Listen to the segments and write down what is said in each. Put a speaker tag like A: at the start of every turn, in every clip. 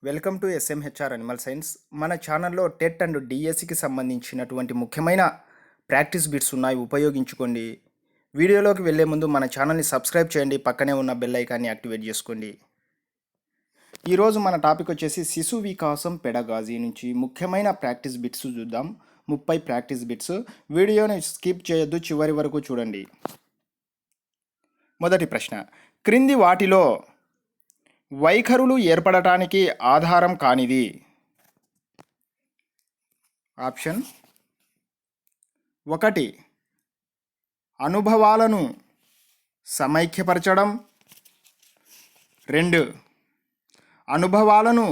A: Welcome to SMHR animal science. మన ఛానల్లో TET and డిఎస్సికి సంబంధించినటువంటి ముఖ్యమైన ప్రాక్టీస్ బిట్స్ ఉన్నాయి, ఉపయోగించుకోండి. వీడియోలోకి వెళ్ళే ముందు మన ఛానల్ని సబ్స్క్రైబ్ చేయండి, పక్కనే ఉన్న బెల్ ఐకాన్ని యాక్టివేట్ చేసుకోండి. ఈరోజు మన టాపిక్ వచ్చేసి శిశు వికాసం పెడగాజీ నుంచి ముఖ్యమైన ప్రాక్టీస్ బిట్స్ చూద్దాం. 30 ప్రాక్టీస్ బిట్స్. వీడియోని స్కిప్ చేయొద్దు, చివరి వరకు చూడండి. మొదటి ప్రశ్న, క్రింది వాటిలో వైఖరులు ఏర్పడటానికి ఆధారం కానిది? ఆప్షన్ 1 అనుభవాలను సమైక్యపరచడం, 2 అనుభవాలను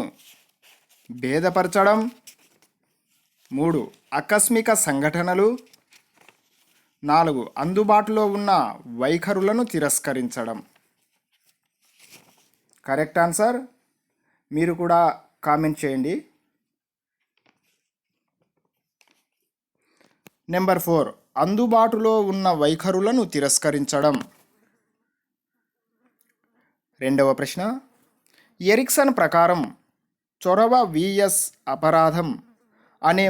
A: భేదపరచడం, 3 ఆకస్మిక సంఘటనలు, 4 అందుబాటులో ఉన్న వైఖరులను తిరస్కరించడం. కరెక్ట్ ఆన్సర్ మీరు కూడా కామెంట్ చేయండి. నెంబర్ 4 అందుబాటులో ఉన్న వైఖరులను తిరస్కరించడం. రెండవ ప్రశ్న, ఎరిక్సన్ ప్రకారం చొరవ విఎస్ అపరాధం అనే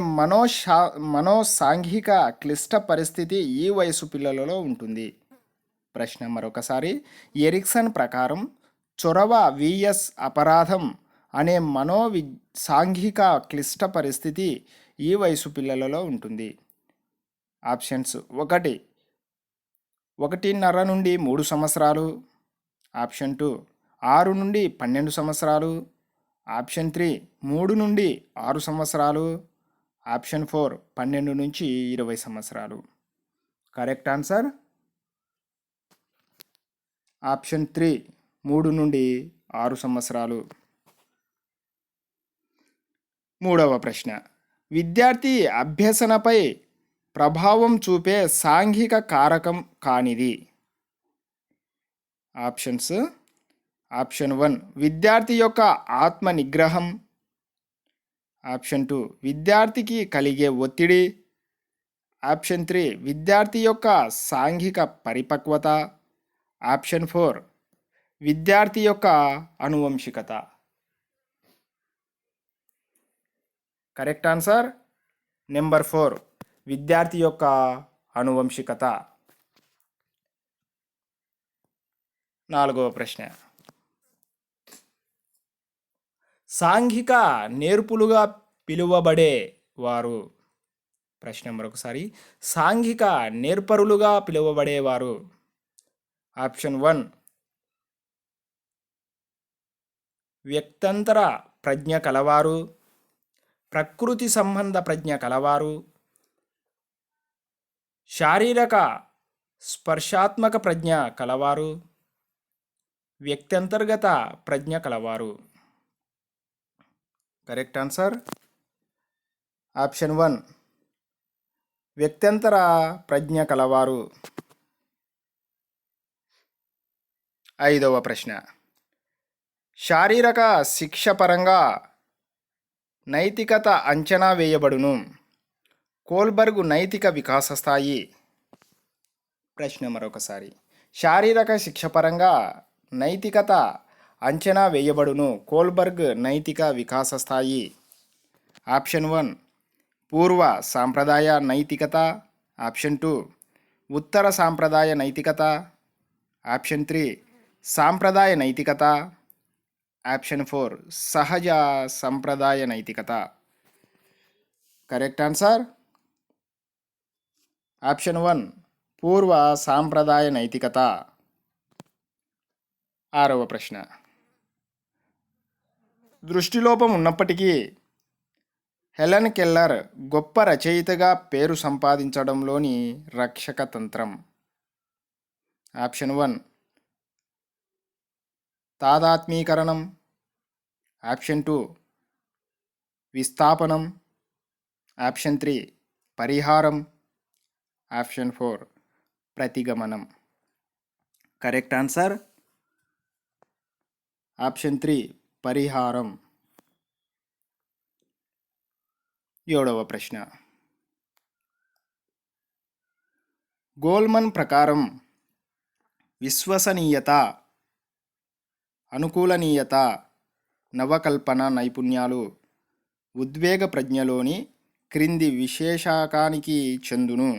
A: మనోసాంఘిక క్లిష్ట పరిస్థితి ఈ వయసు పిల్లలలో ఉంటుంది. ప్రశ్న మరొకసారి, ఎరిక్సన్ ప్రకారం చొరవ విఎస్ అపరాధం అనే సాంఘిక క్లిష్ట పరిస్థితి ఈ వయసు పిల్లలలో ఉంటుంది. ఆప్షన్స్ 1 1.5 నుండి 3 సంవత్సరాలు, ఆప్షన్ 2 6 నుండి 12 సంవత్సరాలు, ఆప్షన్ 3 3 నుండి 6 సంవత్సరాలు, ఆప్షన్ 4 12 నుంచి 20 సంవత్సరాలు. కరెక్ట్ ఆన్సర్ ఆప్షన్ 3 3 నుండి 6 సంవత్సరాలు. మూడవ ప్రశ్న, విద్యార్థి అభ్యసనపై ప్రభావం చూపే సాంఘిక కారకం కానిది? ఆప్షన్స్, ఆప్షన్ 1 విద్యార్థి యొక్క ఆత్మ నిగ్రహం, ఆప్షన్ 2 విద్యార్థికి కలిగే ఒత్తిడి, ఆప్షన్ 3 విద్యార్థి యొక్క సాంఘిక పరిపక్వత, ఆప్షన్ 4 విద్యార్థి యొక్క అనువంశికత. కరెక్ట్ ఆన్సర్ నెంబర్ 4 విద్యార్థి యొక్క అనువంశికత. నాలుగవ ప్రశ్న, సాంఘిక నేర్పులుగా పిలువబడే వారు? ప్రశ్న మరొకసారి, సాంఘిక నేర్పరులుగా పిలువబడేవారు? ఆప్షన్ 1 వ్యక్తంతర ప్రజ్ఞ కలవారు, ప్రకృతి సంబంధ ప్రజ్ఞ కలవారు, శారీరక స్పర్శాత్మక ప్రజ్ఞ కలవారు, వ్యక్తంతర్గత ప్రజ్ఞ కలవారు. కరెక్ట్ ఆన్సర్ ఆప్షన్ 1 వ్యక్తంతర ప్రజ్ఞ కలవారు. ఐదవ ప్రశ్న, శారీరక శిక్ష పరంగా నైతికత అంచనా వేయబడును. కోల్బర్గ్ నైతిక వికాస స్థాయి. ప్రశ్న మరొకసారి, శారీరక శిక్ష పరంగా నైతికత అంచనా వేయబడును. కోల్బర్గ్ నైతిక వికాస స్థాయి. ఆప్షన్ 1 పూర్వ సాంప్రదాయ నైతికత, ఆప్షన్ 2 ఉత్తర సాంప్రదాయ నైతికత, ఆప్షన్ 3 సాంప్రదాయ నైతికత, ఆప్షన్ 4 సహజ సంప్రదాయ నైతికత. కరెక్ట్ ఆన్సర్ ఆప్షన్ 1 పూర్వ సాంప్రదాయ నైతికత. ఆరవ ప్రశ్న, దృష్టిలోపం ఉన్నప్పటికీ హెలెన్ కెల్లర్ గొప్ప రచయితగా పేరు సంపాదించడంలోని రక్షక తంత్రం? ఆప్షన్ 1 తాదాత్మీకరణం, ఆప్షన్ 2 విస్థాపనం, ఆప్షన్ 3 పరిహారం, ఆప్షన్ 4 ప్రతిగమనం. కరెక్ట్ ఆన్సర్ ఆప్షన్ 3 పరిహారం. ఏడవ ప్రశ్న, గోల్మన్ ప్రకారం విశ్వసనీయత, అనుకూలనీయత, నవకల్పన నైపుణ్యాలు ఉద్వేగ ప్రజ్ఞలోని క్రింది విశేషాకానికి చెందును.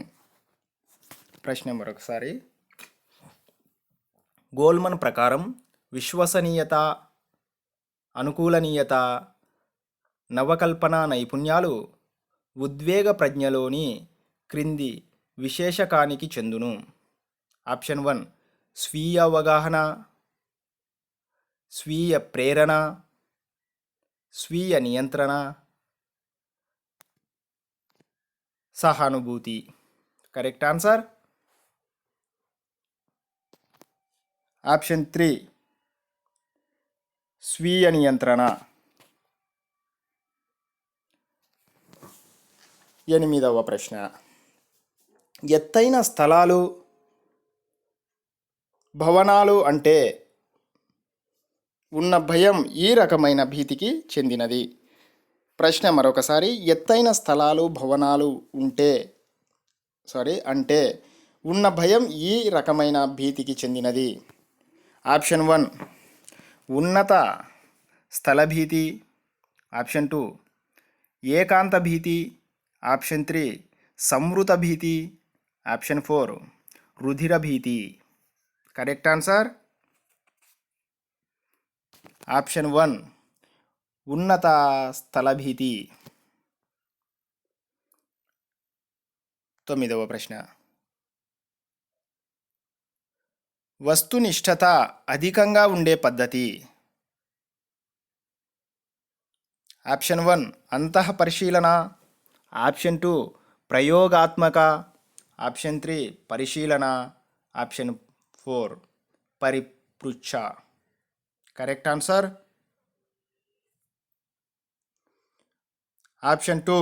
A: ప్రశ్న మరొకసారి. గోల్మన్ ప్రకారం విశ్వసనీయత, అనుకూలనీయత, నవకల్పన నైపుణ్యాలు ఉద్వేగ ప్రజ్ఞలోని క్రింది విశేషకానికి చెందును. ఆప్షన్ 1 స్వీయ అవగాహన, స్వీయ ప్రేరణ, స్వీయ నియంత్రణ, సహానుభూతి. కరెక్ట్ ఆన్సర్ ఆప్షన్ 3 స్వీయ నియంత్రణ. 8వ ప్రశ్న. ఎత్తైన స్థలాలు, భవనాలు అంటే ఉన్న భయం ఈ రకమైన భీతికి చెందినది. ప్రశ్న మరొకసారి. ఎత్తైన స్థలాలు, భవనాలు అంటే ఉన్న భయం ఈ రకమైన భీతికి చెందినది. ఆప్షన్ 1 ఉన్నత స్థల భీతి, ఆప్షన్ 2 ఏకాంత భీతి, ఆప్షన్ 3 సంవృత భీతి, ఆప్షన్ 4 రుధిర భీతి. కరెక్ట్ ఆన్సర్ ఆప్షన్ 1 ఉన్నత స్థల భీతి. 9వ ప్రశ్న. వస్తునిష్ఠత అధికంగా ఉండే పద్ధతి. ఆప్షన్ 1 అంతః పరిశీలన, ఆప్షన్ 2 ప్రయోగాత్మక, ఆప్షన్ 3 పరిశీలన, ఆప్షన్ 4 పరిపృచ్ఛ. కరెక్ట్ ఆన్సర్ ఆప్షన్ 2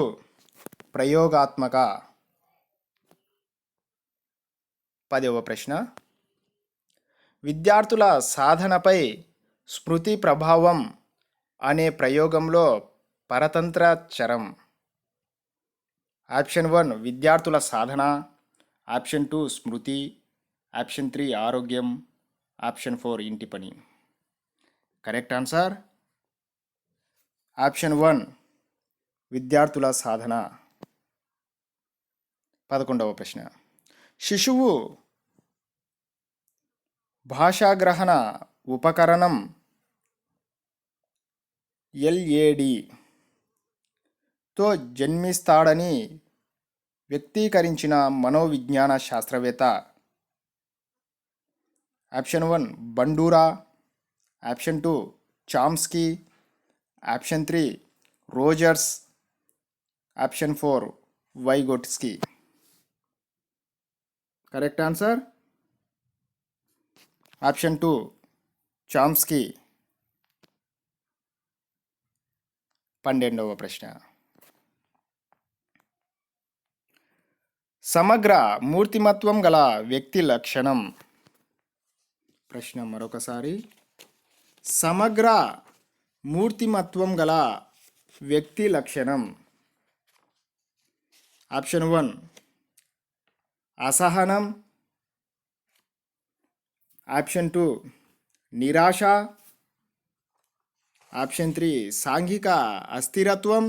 A: ప్రయోగాత్మక. 10వ ప్రశ్న. విద్యార్థుల సాధనపై స్మృతి ప్రభావం అనే ప్రయోగంలో పరతంత్ర చరం. ఆప్షన్ 1 విద్యార్థుల సాధన, ఆప్షన్ 2 స్మృతి, ఆప్షన్ 3 ఆరోగ్యం, ఆప్షన్ 4 ఇంటి పని. కరెక్ట్ ఆన్సర్ ఆప్షన్ 1 విద్యార్థుల సాధన. 11వ ప్రశ్న. శిశువు భాషాగ్రహణ ఉపకరణం LADతో జన్మిస్తాడని వ్యక్తీకరించిన మనోవిజ్ఞాన శాస్త్రవేత్త. Option 1 Bandura, option 2 Chomsky, option 3 Rogers, option 4 Vygotsky. Correct answer option 2 Chomsky. 12వ ప్రశ్న. సమగ్ర మూర్తిమత్వం గల వ్యక్తి లక్షణం. ప్రశ్న మరొకసారి. సమగ్ర మూర్తిమత్వం గల వ్యక్తి లక్షణం. ఆప్షన్ 1 అసహనం, ఆప్షన్ 2 నిరాశ, ఆప్షన్ 3 సాంఘిక అస్థిరత్వం,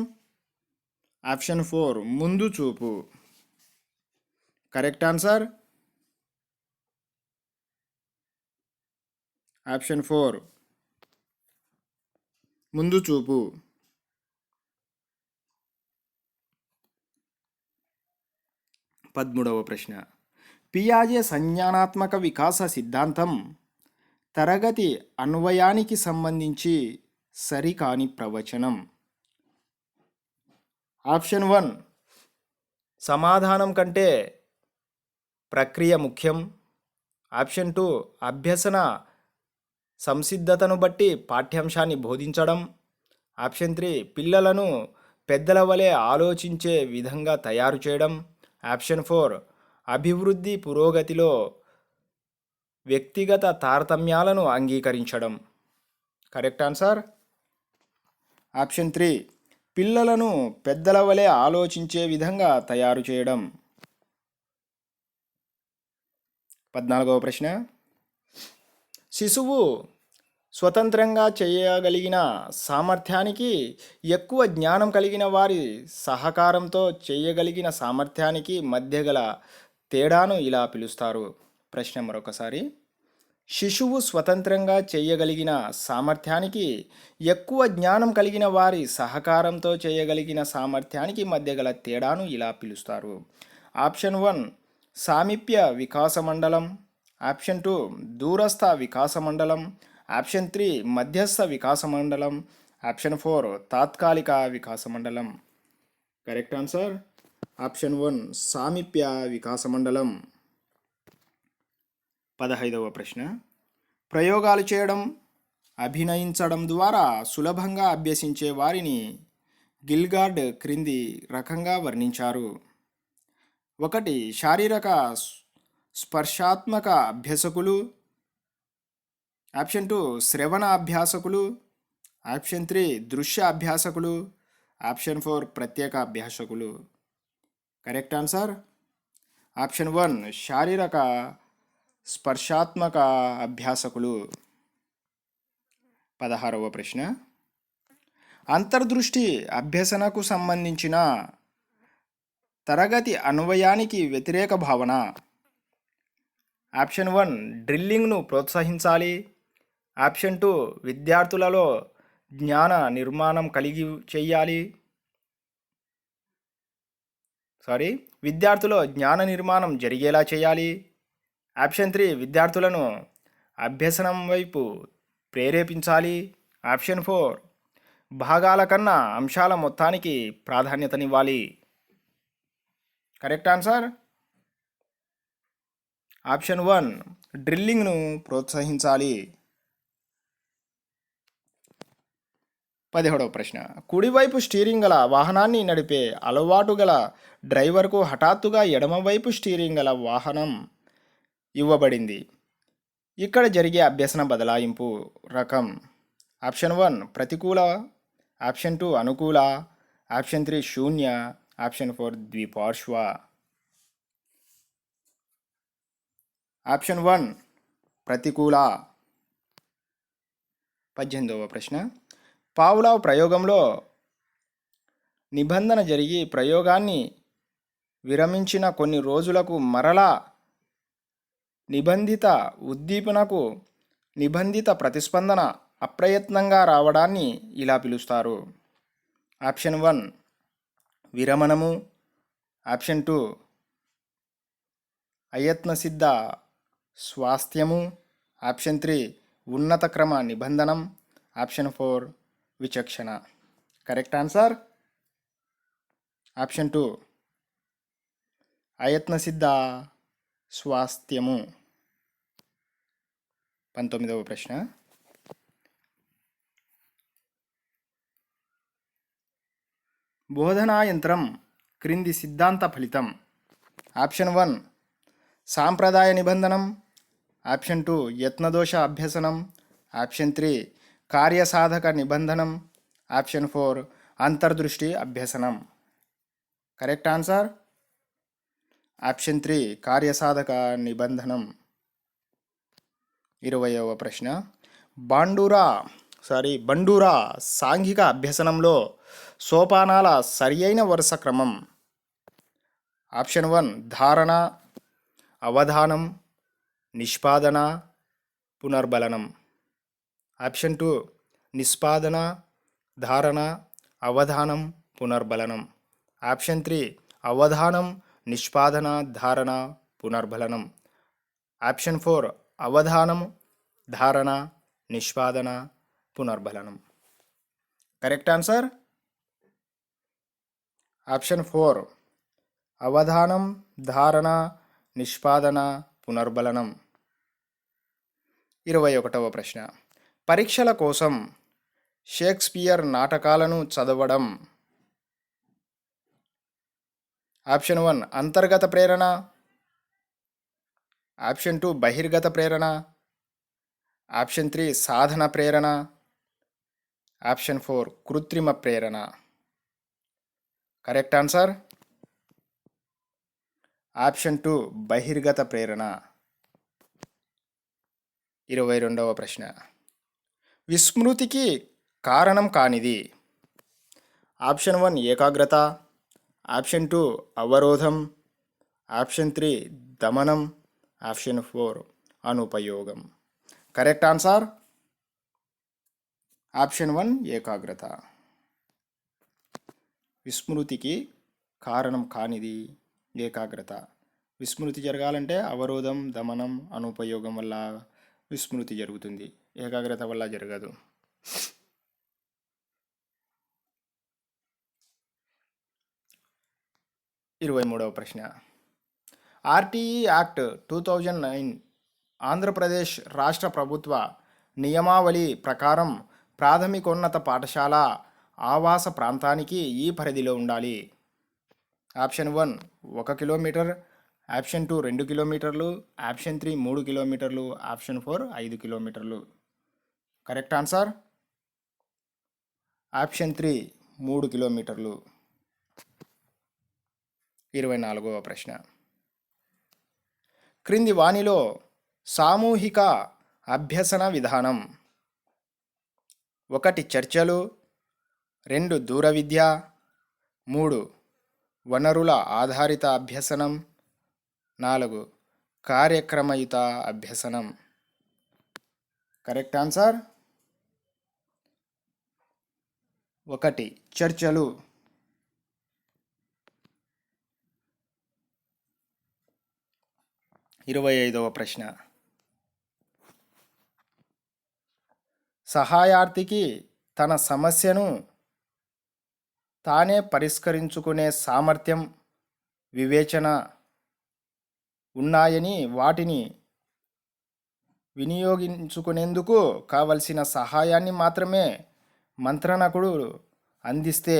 A: ఆప్షన్ 4 ముందు చూపు. కరెక్ట్ ఆన్సర్ ఆప్షన్ 4 ముందు చూపు. 13వ ప్రశ్న. పియాజే సంజ్ఞానాత్మక వికాస సిద్ధాంతం తరగతి అన్వయానికి సంబంధించి సరికాని ప్రవచనం. ఆప్షన్ 1 సమాధానం కంటే ప్రక్రియ ముఖ్యం, ఆప్షన్ 2 అభ్యసన సంసిద్ధతను బట్టి పాఠ్యాంశాన్ని బోధించడం, ఆప్షన్ 3 పిల్లలను పెద్దల వలె ఆలోచించే విధంగా తయారు చేయడం, ఆప్షన్ 4 అభివృద్ధి పురోగతిలో వ్యక్తిగత తారతమ్యాలను అంగీకరించడం. కరెక్ట్ ఆన్సర్ ఆప్షన్ 3 పిల్లలను పెద్దల వలె ఆలోచించే విధంగా తయారు చేయడం. 14వ ప్రశ్న. శిశువు స్వతంత్రంగా చేయగలిగిన సామర్థ్యానికి, ఎక్కువ జ్ఞానం కలిగిన వారి సహకారంతో చేయగలిగిన సామర్థ్యానికి మధ్య గల తేడాను ఇలా పిలుస్తారు. ప్రశ్న మరొకసారి. శిశువు స్వతంత్రంగా చేయగలిగిన సామర్థ్యానికి, ఎక్కువ జ్ఞానం కలిగిన వారి సహకారంతో చేయగలిగిన సామర్థ్యానికి మధ్య గల తేడాను ఇలా పిలుస్తారు. ఆప్షన్ 1 సామీప్య వికాస మండలం, ఆప్షన్ 2 దూరస్థ వికాస మండలం, ఆప్షన్ 3 మధ్యస్థ వికాస మండలం, ఆప్షన్ 4 తాత్కాలిక వికాస మండలం. కరెక్ట్ ఆన్సర్ ఆప్షన్ 1 సామీప్య వికాస మండలం. 15వ ప్రశ్న. ప్రయోగాలు చేయడం, అభినయించడం ద్వారా సులభంగా అభ్యసించే వారిని గిల్గార్డ్ క్రింది రకంగా వర్ణించారు. 1 శారీరక స్పర్శాత్మక అభ్యాసకులు, ఆప్షన్ 2 శ్రవణ అభ్యాసకులు, ఆప్షన్ 3 దృశ్య అభ్యాసకులు, ఆప్షన్ 4 ప్రత్యేక అభ్యాసకులు. కరెక్ట్ ఆన్సర్ ఆప్షన్ 1 శారీరక స్పర్శాత్మక అభ్యాసకులు. 16వ ప్రశ్న. అంతర్దృష్టి అభ్యసనకు సంబంధించిన తరగతి అన్వయానికి వ్యతిరేక భావన. ఆప్షన్ 1 డ్రిల్లింగ్ను ప్రోత్సహించాలి, ఆప్షన్ 2 విద్యార్థులలో జ్ఞాన నిర్మాణం విద్యార్థుల జ్ఞాన నిర్మాణం జరిగేలా చేయాలి, ఆప్షన్ 3 విద్యార్థులను అభ్యసనం వైపు ప్రేరేపించాలి, ఆప్షన్ 4 భాగాల కన్నా అంశాల మొత్తానికి ప్రాధాన్యతనివ్వాలి. కరెక్ట్ ఆన్సర్ ఆప్షన్ 1 డ్రిల్లింగ్ను ప్రోత్సహించాలి. 17వ ప్రశ్న. కుడివైపు స్టీరింగ్ గల వాహనాన్ని నడిపే అలవాటు గల డ్రైవర్కు హఠాత్తుగా ఎడమవైపు స్టీరింగ్ గల వాహనం ఇవ్వబడింది. ఇక్కడ జరిగే అభ్యసన బదలాయింపు రకం. ఆప్షన్ 1 ప్రతికూల, ఆప్షన్ 2 అనుకూల, ఆప్షన్ 3 శూన్య, ఆప్షన్ 4 ద్విపార్శ్వ. ఆప్షన్ 1 ప్రతికూల. 18వ ప్రశ్న. పావ్లావ్ ప్రయోగంలో నిబంధన జరిగి ప్రయోగాన్ని విరమించిన కొన్ని రోజులకు మరలా నిబంధిత ఉద్దీపనకు నిబంధిత ప్రతిస్పందన అప్రయత్నంగా రావడాన్ని ఇలా పిలుస్తారు. ఆప్షన్ 1 విరమణము, ఆప్షన్ 2 అయత్నసిద్ధ స్వాస్థ్యము, ఆప్షన్ 3 ఉన్నత క్రమ నిబంధనం, ఆప్షన్ 4 విచక్షణ. కరెక్ట్ ఆన్సర్ ఆప్షన్ 2 అయత్నసిద్ధ స్వాస్థ్యము. 19వ ప్రశ్న. బోధనా యంత్రం క్రింది సిద్ధాంత ఫలితం. ఆప్షన్ 1 సాంప్రదాయ నిబంధనం, ఆప్షన్ 2 యత్నదోష అభ్యసనం, ఆప్షన్ 3 కార్యసాధక నిబంధనం, ఆప్షన్ 4 అంతర్దృష్టి అభ్యసనం. కరెక్ట్ ఆన్సర్ ఆప్షన్ 3 కార్యసాధక నిబంధనం. 20వ ప్రశ్న. బండూరా సాంఘిక అభ్యసనంలో సోపానాల సరియైన వరుస క్రమం. ఆప్షన్ 1 ధారణ, అవధానం, నిష్పాదన, పునర్బలనం. ఆప్షన్ 2 నిష్పాదన, ధారణ, అవధానం, పునర్బలనం. ఆప్షన్ 3 అవధానం, నిష్పాదన, ధారణ, పునర్బలనం. ఆప్షన్ 4 అవధానం, ధారణ, నిష్పాదన, పునర్బలనం. కరెక్ట్ ఆన్సర్ ఆప్షన్ 4 అవధానం, ధారణ, నిష్పాదన, పునర్బలనం. 21వ ప్రశ్న. పరీక్షల కోసం షేక్స్పియర్ నాటకాలను చదవడం. ఆప్షన్ 1 అంతర్గత ప్రేరణ, ఆప్షన్ 2 బహిర్గత ప్రేరణ, ఆప్షన్ 3 సాధన ప్రేరణ, ఆప్షన్ 4 కృత్రిమ ప్రేరణ. కరెక్ట్ ఆన్సర్ ఆప్షన్ 2 బహిర్గత ప్రేరణ. 22వ ప్రశ్న. విస్మృతికి కారణం కానిది. ఆప్షన్ 1 ఏకాగ్రత, ఆప్షన్ 2 అవరోధం, ఆప్షన్ 3 దమనం, ఆప్షన్ 4 అనుపయోగం. కరెక్ట్ ఆన్సర్ ఆప్షన్ 1 ఏకాగ్రత. విస్మృతికి కారణం కానిది ఏకాగ్రత. విస్మృతి జరగాలంటే అవరోధం, దమనం, అనుపయోగం వల్ల విస్మృతి జరుగుతుంది, ఏకాగ్రత వల్ల జరగదు. 23వ ప్రశ్న. ఆర్టీఈ యాక్ట్ 2009 ఆంధ్రప్రదేశ్ రాష్ట్ర ప్రభుత్వ నియమావళి ప్రకారం ప్రాథమికోన్నత పాఠశాల ఆవాస ప్రాంతానికి ఈ పరిధిలో ఉండాలి. ఆప్షన్ 1 1 కిలోమీటర్, ఆప్షన్ 2 2 కిలోమీటర్లు, ఆప్షన్ 3 3 కిలోమీటర్లు, ఆప్షన్ 4 5 కిలోమీటర్లు. కరెక్ట్ ఆన్సర్ ఆప్షన్ 3 3 కిలోమీటర్లు. 24వ ప్రశ్న. క్రింది వానిలో సామూహిక అభ్యసన విధానం: 1 చర్చలు, 2 దూర విద్య, 3 వనరుల ఆధారిత అభ్యసనం, 4 కార్యక్రమయుత అభ్యసనం. కరెక్ట్ ఆన్సర్ 1 చర్చలు. 25వ ప్రశ్న. సహాయార్థికి తన సమస్యను తానే పరిష్కరించుకునే సామర్థ్యం, వివేచన ఉన్నాయని వాటిని వినియోగించుకునేందుకు కావలసిన సహాయాన్ని మాత్రమే మంత్రణకుడు అందిస్తే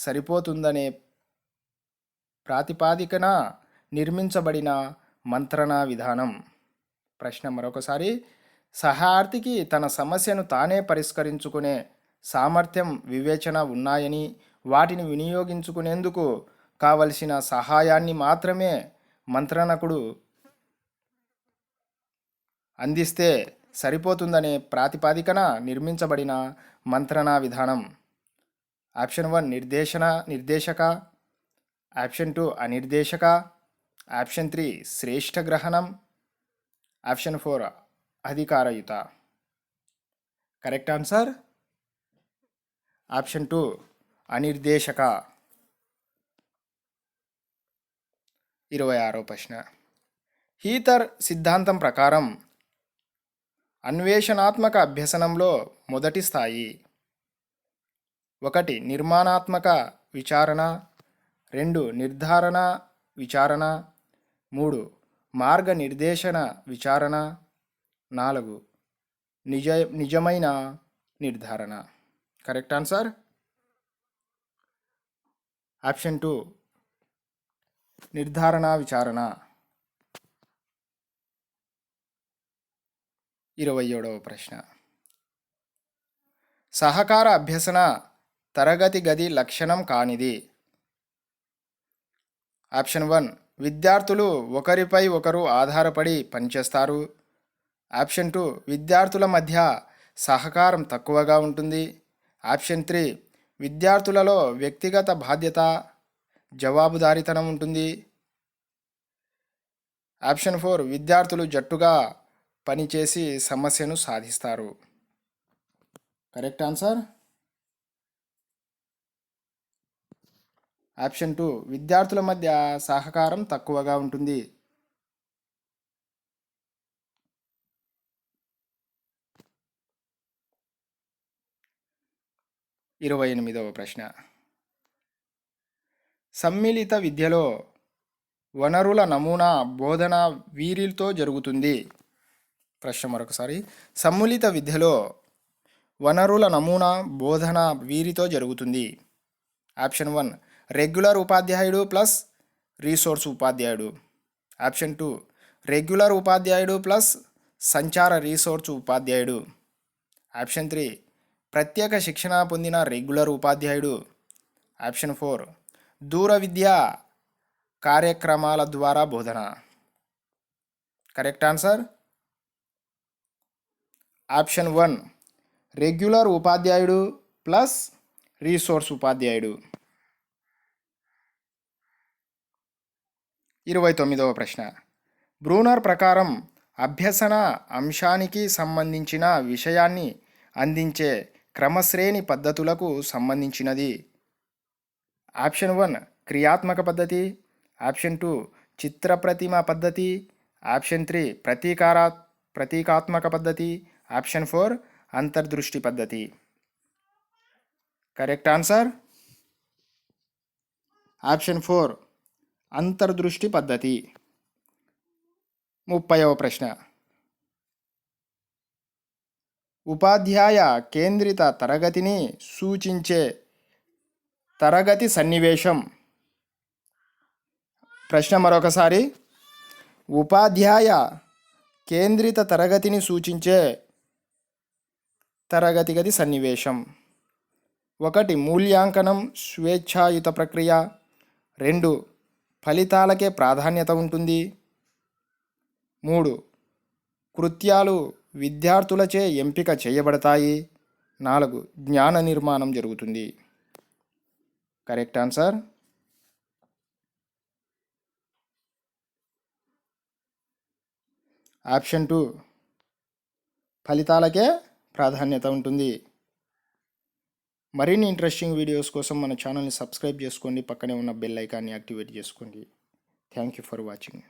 A: సరిపోతుందనే ప్రాతిపాదికన నిర్మించబడిన మంత్రణ విధానం. ప్రశ్న మరొకసారి. సహాయార్థికి తన సమస్యను తానే పరిష్కరించుకునే సామర్థ్యం, వివేచన ఉన్నాయని వాటిని వినియోగించుకునేందుకు కావలసిన సహాయాన్ని మాత్రమే మంత్రణకుడు అందిస్తే సరిపోతుందనే ప్రాతిపాదికన నిర్మించబడిన మంత్రణ విధానం. ఆప్షన్ 1 నిర్దేశక, ఆప్షన్ 2 అనిర్దేశక, ఆప్షన్ 3 శ్రేష్ఠ గ్రహణం, ఆప్షన్ 4 అధికారయుత. కరెక్ట్ ఆన్సర్ ఆప్షన్ 2 అనిర్దేశక. 26వ ప్రశ్న. హీథర్ సిద్ధాంతం ప్రకారం అన్వేషణాత్మక అభ్యసనంలో మొదటి స్థాయి: 1 నిర్మాణాత్మక విచారణ, 2 నిర్ధారణ విచారణ, 3 మార్గనిర్దేశన విచారణ, 4 నిజమైన నిర్ధారణ. కరెక్ట్ ఆన్సర్ ఆప్షన్ 2 నిర్ధారణ విచారణ. 27వ ప్రశ్న. సహకార అభ్యసన తరగతి గది లక్షణం కానిది: ఆప్షన్ 1 విద్యార్థులు ఒకరిపై ఒకరు ఆధారపడి పనిచేస్తారు, ఆప్షన్ 2 విద్యార్థుల మధ్య సహకారం తక్కువగా ఉంటుంది, ఆప్షన్ 3 విద్యార్థులలో వ్యక్తిగత బాధ్యత, జవాబుదారీతనం ఉంటుంది, ఆప్షన్ 4 విద్యార్థులు జట్టుగా పనిచేసి సమస్యను సాధిస్తారు. కరెక్ట్ ఆన్సర్ ఆప్షన్ 2 విద్యార్థుల మధ్య సహకారం తక్కువగా ఉంటుంది. 28వ ప్రశ్న. సమ్మిళిత విద్యలో వనరుల నమూనా బోధన వీరితో జరుగుతుంది. ప్రశ్న మరొకసారి. సమ్మిళిత విద్యలో వనరుల నమూనా బోధన వీరితో జరుగుతుంది. ఆప్షన్ 1 రెగ్యులర్ ఉపాధ్యాయుడు ప్లస్ రీసోర్స్ ఉపాధ్యాయుడు, ఆప్షన్ 2 రెగ్యులర్ ఉపాధ్యాయుడు ప్లస్ సంచార రీసోర్స్ ఉపాధ్యాయుడు, ఆప్షన్ 3 ప్రత్యేక శిక్షణ పొందిన రెగ్యులర్ ఉపాధ్యాయుడు, ఆప్షన్ 4 దూర విద్యా కార్యక్రమాల ద్వారా బోధన. కరెక్ట్ ఆన్సర్ ఆప్షన్ 1 రెగ్యులర్ ఉపాధ్యాయుడు ప్లస్ రీసోర్స్ ఉపాధ్యాయుడు. 29వ ప్రశ్న. బ్రూనర్ ప్రకారం అభ్యసన అంశానికి సంబంధించిన విషయాన్ని అందించే క్రమశ్రేణి పద్ధతులకు సంబంధించినది. ఆప్షన్ 1 క్రియాత్మక పద్ధతి, ఆప్షన్ 2 చిత్రప్రతిమ పద్ధతి, ఆప్షన్ 3 ప్రతీకాత్మక పద్ధతి, ఆప్షన్ 4 అంతర్దృష్టి పద్ధతి. కరెక్ట్ ఆన్సర్ ఆప్షన్ 4 అంతర్దృష్టి పద్ధతి. 30వ ప్రశ్న. ఉపాధ్యాయ కేంద్రిత తరగతిని సూచించే తరగతి సన్నివేశం. ప్రశ్న మరొకసారి. ఉపాధ్యాయ కేంద్రిత తరగతిని సూచించే తరగతి గది సన్నివేశం. 1 మూల్యాంకనం స్వేచ్ఛాయుత ప్రక్రియ, 2 ఫలితాలకే ప్రాధాన్యత ఉంటుంది, 3 కృత్యాలు విద్యార్థులచే ఎంపిక చేయబడతాయి, 4 జ్ఞాన నిర్మాణం జరుగుతుంది. కరెక్ట్ ఆన్సర్ ఆప్షన్ 2 ఫలితాలకే ప్రాధాన్యత ఉంటుంది. మరిన్ని ఇంట్రెస్టింగ్ వీడియోస్ కోసం మన ఛానల్ని సబ్స్క్రైబ్ చేసుకోండి. పక్కనే ఉన్న బెల్ ఐకాన్ని యాక్టివేట్ చేసుకోండి. Thank you for watching.